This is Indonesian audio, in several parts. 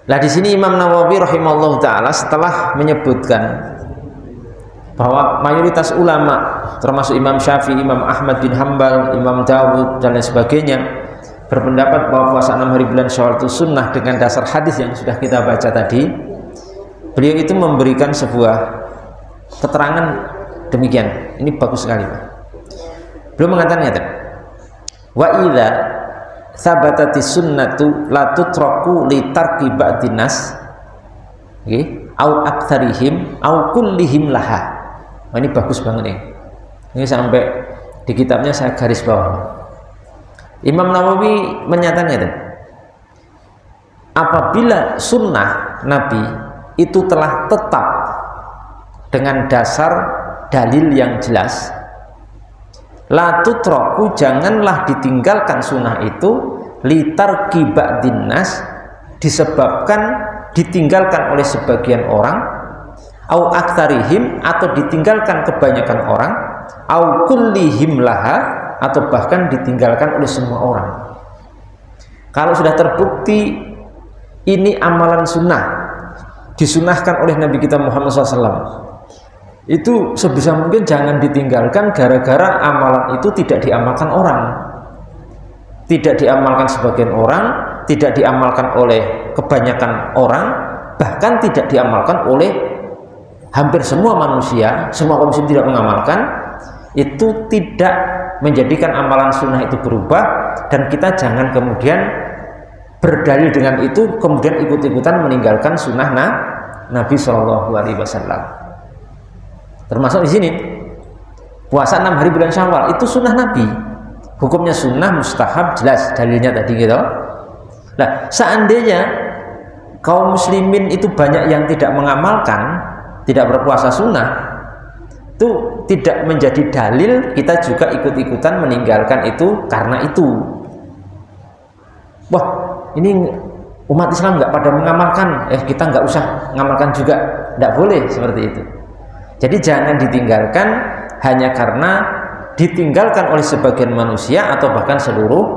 Nah di sini Imam Nawawi rahimahullah taala setelah menyebutkan bahwa mayoritas ulama termasuk Imam Syafi'i, Imam Ahmad bin Hambal, Imam Dawud dan lain sebagainya berpendapat bahwa puasa 6 hari bulan Syawal itu sunnah dengan dasar hadis yang sudah kita baca tadi, beliau itu memberikan sebuah keterangan demikian. Ini bagus sekali, Pak. Beliau mengatakan wa idza sabatatis sunnatu la tutraku li tarki ba'dinas au aktsarihim au kullihim laha. Ini bagus banget nih. Ini sampai di kitabnya saya garis bawah. Imam Nawawi menyatakan apabila sunnah Nabi itu telah tetap dengan dasar dalil yang jelas, la tutraku, janganlah ditinggalkan sunnah itu litarki ba'dinnas, disebabkan ditinggalkan oleh sebagian orang, au aktsarihim, atau ditinggalkan kebanyakan orang, au kullihim laha, atau bahkan ditinggalkan oleh semua orang. Kalau sudah terbukti ini amalan sunnah, disunahkan oleh Nabi kita Muhammad SAW, itu sebisa mungkin jangan ditinggalkan gara-gara amalan itu tidak diamalkan orang, tidak diamalkan sebagian orang, tidak diamalkan oleh kebanyakan orang, bahkan tidak diamalkan oleh hampir semua manusia. Semua kaum muslim tidak mengamalkan. Itu tidak menjadikan amalan sunnah itu berubah, dan kita jangan kemudian berdalil dengan itu kemudian ikut-ikutan meninggalkan sunnah Nabi Shallallahu Alaihi Wasallam. Termasuk di sini puasa 6 hari bulan Syawal itu sunnah Nabi, hukumnya sunnah mustahab, jelas dalilnya tadi gitu. Nah, seandainya kaum muslimin itu banyak yang tidak mengamalkan, tidak berpuasa sunnah, itu tidak menjadi dalil kita juga ikut-ikutan meninggalkan itu karena itu. Wah, ini umat Islam nggak pada mengamalkan, kita nggak usah mengamalkan juga, nggak boleh seperti itu. Jadi jangan ditinggalkan hanya karena ditinggalkan oleh sebagian manusia atau bahkan seluruh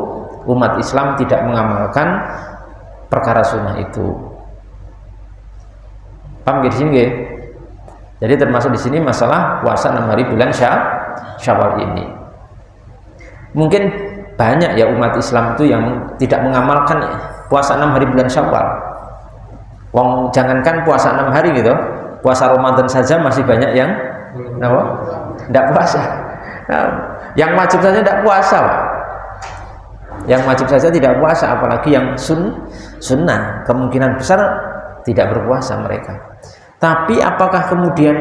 umat Islam tidak mengamalkan perkara sunnah itu. Paham di sini nggih? Jadi termasuk di sini masalah puasa 6 hari bulan Syawal ini. Mungkin banyak ya umat Islam itu yang tidak mengamalkan puasa 6 hari bulan Syawal. Wong jangankan puasa 6 hari gitu, puasa Ramadan saja masih banyak yang tidak puasa. Nah, yang wajib saja tidak puasa, Pak. Yang wajib saja tidak puasa, apalagi yang sunnah, kemungkinan besar tidak berpuasa mereka. Tapi apakah kemudian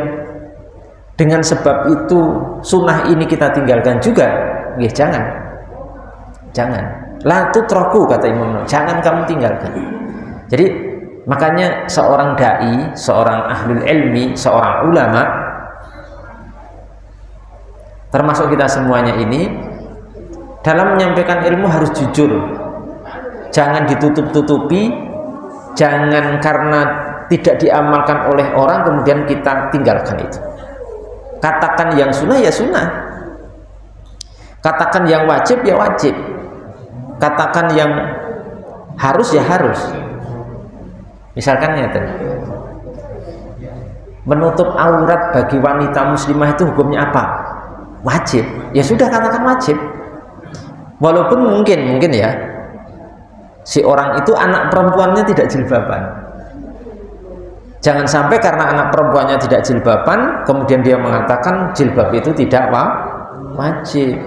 dengan sebab itu sunnah ini kita tinggalkan juga? Ya, jangan. La tutraku, kata Imam Nawawi, jangan kamu tinggalkan. Jadi makanya seorang dai, seorang ahlul ilmi, seorang ulama, termasuk kita semuanya ini, dalam menyampaikan ilmu harus jujur, jangan ditutup-tutupi, jangan karena tidak diamalkan oleh orang kemudian kita tinggalkan itu. Katakan yang sunnah ya sunnah, katakan yang wajib ya wajib, katakan yang harus ya harus. Misalkan ya, menutup aurat bagi wanita muslimah itu hukumnya apa? Wajib. Ya sudah, katakan wajib. Walaupun mungkin ya si orang itu anak perempuannya tidak jilbaban. Jangan sampai karena anak perempuannya tidak jilbaban kemudian dia mengatakan jilbab itu tidak wajib.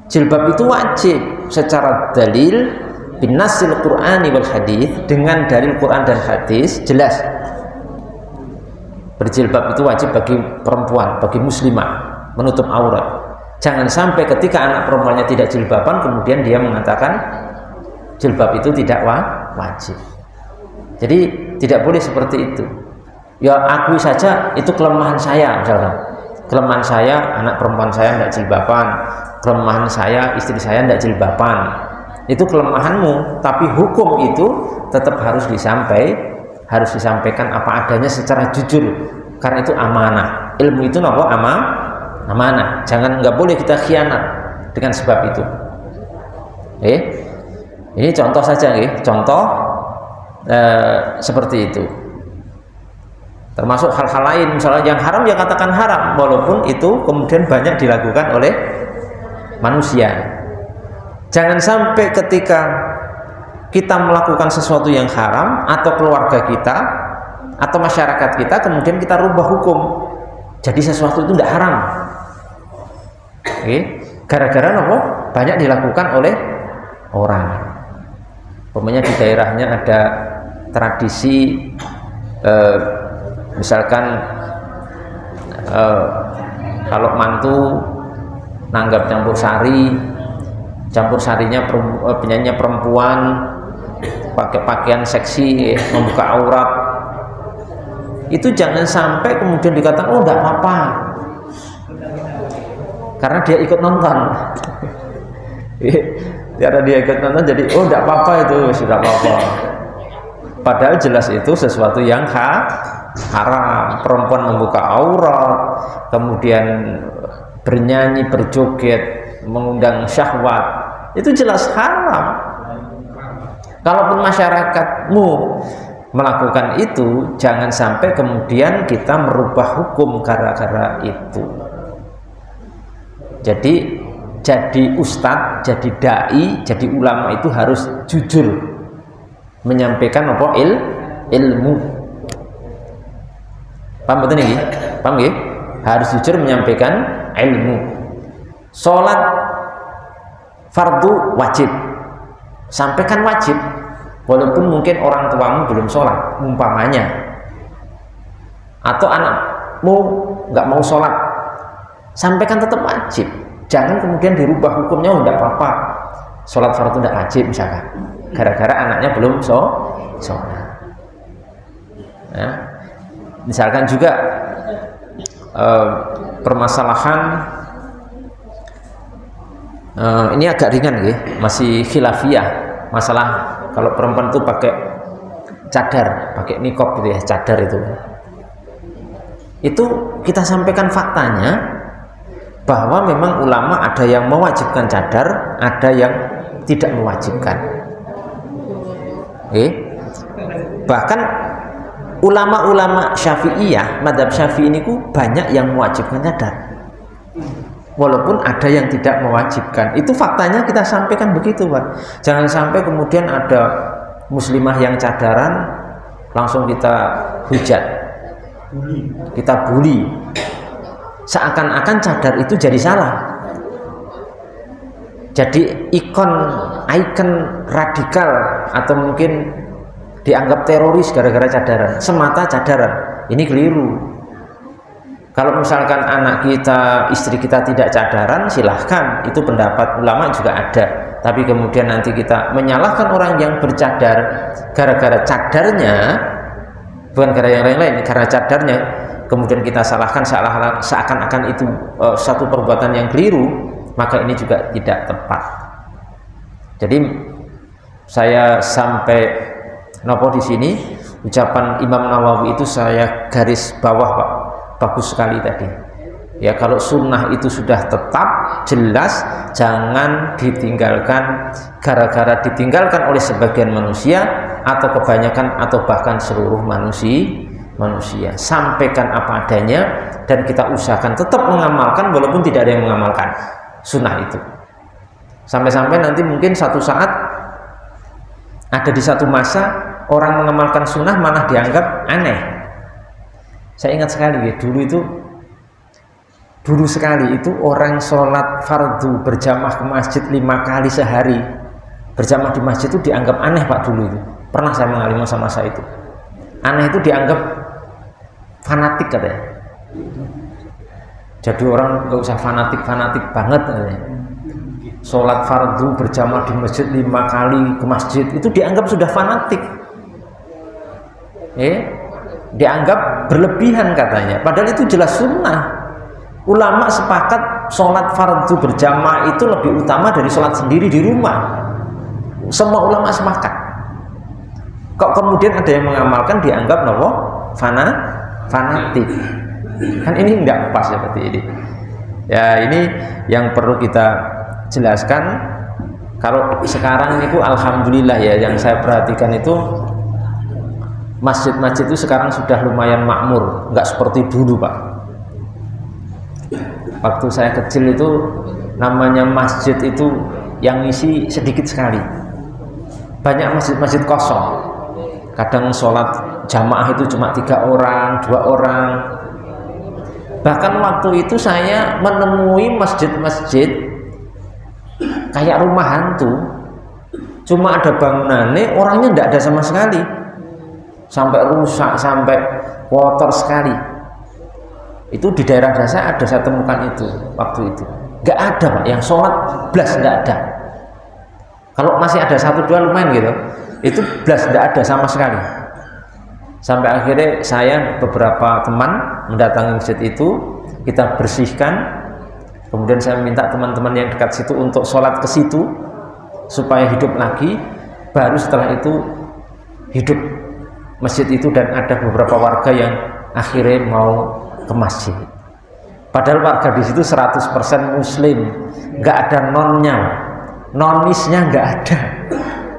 Jilbab itu wajib secara dalil binasil Qur'ani wal hadis, dengan dalil Quran dan hadis jelas. Berjilbab itu wajib bagi perempuan, bagi muslimah, menutup aurat. Jangan sampai ketika anak perempuannya tidak jilbaban kemudian dia mengatakan jilbab itu tidak wajib. Jadi tidak boleh seperti itu. Ya akui saja itu kelemahan saya, misalkan kelemahan saya anak perempuan saya tidak jilbaban, kelemahan saya istri saya tidak jilbaban, itu kelemahanmu, tapi hukum itu tetap harus disampaikan apa adanya secara jujur, karena itu amanah. Ilmu itu amanah, nggak boleh kita khianat dengan sebab itu. Ini contoh saja, contoh seperti itu. Termasuk hal-hal lain, misalnya yang haram ya katakan haram, walaupun itu kemudian banyak dilakukan oleh manusia. Jangan sampai ketika kita melakukan sesuatu yang haram, atau keluarga kita atau masyarakat kita, kemudian kita rubah hukum jadi sesuatu itu tidak haram. Gara-gara apa? Banyak dilakukan oleh orang. Umpamanya di daerahnya ada tradisi misalkan kalau mantu nanggap campur sarinya penyanyi perempuan pakai pakaian seksi, membuka aurat, itu jangan sampai kemudian dikatakan oh enggak apa-apa karena dia ikut nonton. Karena dia ikut nonton jadi oh enggak apa-apa, itu sudah apa-apa, padahal jelas itu sesuatu yang haram. Perempuan membuka aurat, kemudian bernyanyi, berjoget, mengundang syahwat, itu jelas haram. Kalaupun masyarakatmu melakukan itu, jangan sampai kemudian kita merubah hukum gara-gara itu. Jadi ustadz, jadi dai, jadi ulama itu harus jujur menyampaikan apa? Ilmu. Paham betul ini? Paham ya? Harus jujur menyampaikan ilmu. Sholat fardu wajib, sampaikan wajib, walaupun mungkin orang tuamu belum sholat umpamanya, atau anakmu nggak mau sholat, sampaikan tetap wajib. Jangan kemudian dirubah hukumnya, enggak apa-apa sholat fardu tidak wajib misalkan, gara-gara anaknya belum sholat. Nah, misalkan juga permasalahan ini agak ringan ya, masih khilafiyah, masalah kalau perempuan itu pakai cadar, pakai niqab gitu ya, cadar itu kita sampaikan faktanya bahwa memang ulama ada yang mewajibkan cadar, ada yang tidak mewajibkan. Bahkan ulama-ulama Syafi'iyah, madhab Syafi'i ini banyak yang mewajibkan cadar, walaupun ada yang tidak mewajibkan. Itu faktanya kita sampaikan begitu, Pak. Jangan sampai kemudian ada muslimah yang cadaran langsung kita hujat, kita bully, seakan-akan cadar itu jadi salah, jadi ikon radikal, atau mungkin dianggap teroris gara-gara cadaran, semata cadaran. Ini keliru. Kalau misalkan anak kita, istri kita tidak cadaran, silahkan, itu pendapat ulama juga ada. Tapi kemudian nanti kita menyalahkan orang yang bercadar gara-gara cadarnya, bukan gara yang lain-lain, karena cadarnya, kemudian kita salahkan seakan-akan itu satu perbuatan yang keliru, maka ini juga tidak tepat. Jadi saya sampai di sini ucapan Imam Nawawi itu saya garis bawah, Pak. Bagus sekali tadi ya. Kalau sunnah itu sudah tetap jelas, jangan ditinggalkan gara-gara ditinggalkan oleh sebagian manusia atau kebanyakan atau bahkan seluruh manusia. Sampaikan apa adanya dan kita usahakan tetap mengamalkan walaupun tidak ada yang mengamalkan sunnah itu. Sampai-sampai nanti mungkin satu saat ada di satu masa orang mengamalkan sunnah malah dianggap aneh. Saya ingat sekali ya, dulu sekali itu orang sholat fardu berjamaah ke masjid 5 kali sehari, berjamaah di masjid itu dianggap aneh, Pak. Dulu itu pernah saya mengalami masa-masa itu. Aneh itu dianggap fanatik katanya. Jadi orang nggak usah fanatik banget katanya. Sholat fardu berjamaah di masjid 5 kali ke masjid itu dianggap sudah fanatik. Dianggap berlebihan katanya, padahal itu jelas sunnah. Ulama sepakat sholat fardu berjamaah itu lebih utama dari sholat sendiri di rumah. Semua ulama sepakat. Kok kemudian ada yang mengamalkan dianggap fanatik? Kan ini tidak pas seperti ini ya. Ini yang perlu kita jelaskan. Kalau sekarang itu alhamdulillah ya, yang saya perhatikan itu masjid-masjid itu sekarang sudah lumayan makmur, nggak seperti dulu Pak. Waktu saya kecil itu namanya masjid itu yang isi sedikit sekali, banyak masjid-masjid kosong, kadang sholat jamaah itu cuma 3 orang, 2 orang. Bahkan waktu itu saya menemui masjid-masjid kayak rumah hantu, cuma ada bangunannya, orangnya tidak ada sama sekali, sampai rusak, sampai kotor sekali. Itu di daerah desa ada, saya temukan itu waktu itu. Nggak ada Pak, yang sholat blas nggak ada. Kalau masih ada 1-2 lumayan gitu, itu blas nggak ada sama sekali. Sampai akhirnya saya beberapa teman mendatangi masjid itu, kita bersihkan, kemudian saya minta teman-teman yang dekat situ untuk sholat ke situ supaya hidup lagi. Baru setelah itu hidup masjid itu, dan ada beberapa warga yang akhirnya mau ke masjid. Padahal warga di situ 100% muslim, nggak ada nonnya, nonisnya nggak ada,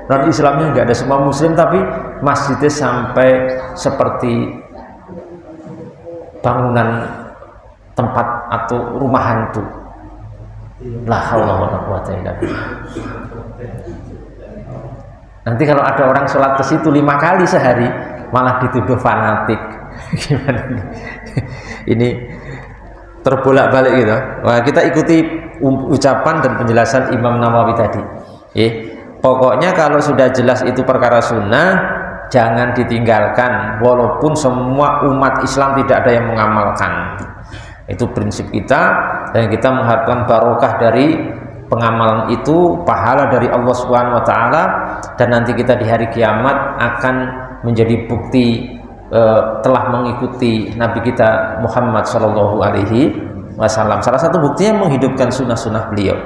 non Islamnya nggak ada, semua muslim, tapi masjidnya sampai seperti bangunan tempat atau rumah hantu. La haula wala quwata illa billah. Nanti kalau ada orang sholat ke situ 5 kali sehari, malah dituduh fanatik. Gimana ini? Ini terbolak-balik gitu. Nah, kita ikuti ucapan dan penjelasan Imam Nawawi tadi. Pokoknya kalau sudah jelas itu perkara sunnah, jangan ditinggalkan, walaupun semua umat Islam tidak ada yang mengamalkan. Itu prinsip kita, dan kita mengharapkan barokah dari pengamalan itu, pahala dari Allah Subhanahu wa taala, dan nanti kita di hari kiamat akan menjadi bukti telah mengikuti Nabi kita Muhammad Shallallahu Alaihi Wasallam. Salah satu buktinya menghidupkan sunnah-sunnah beliau.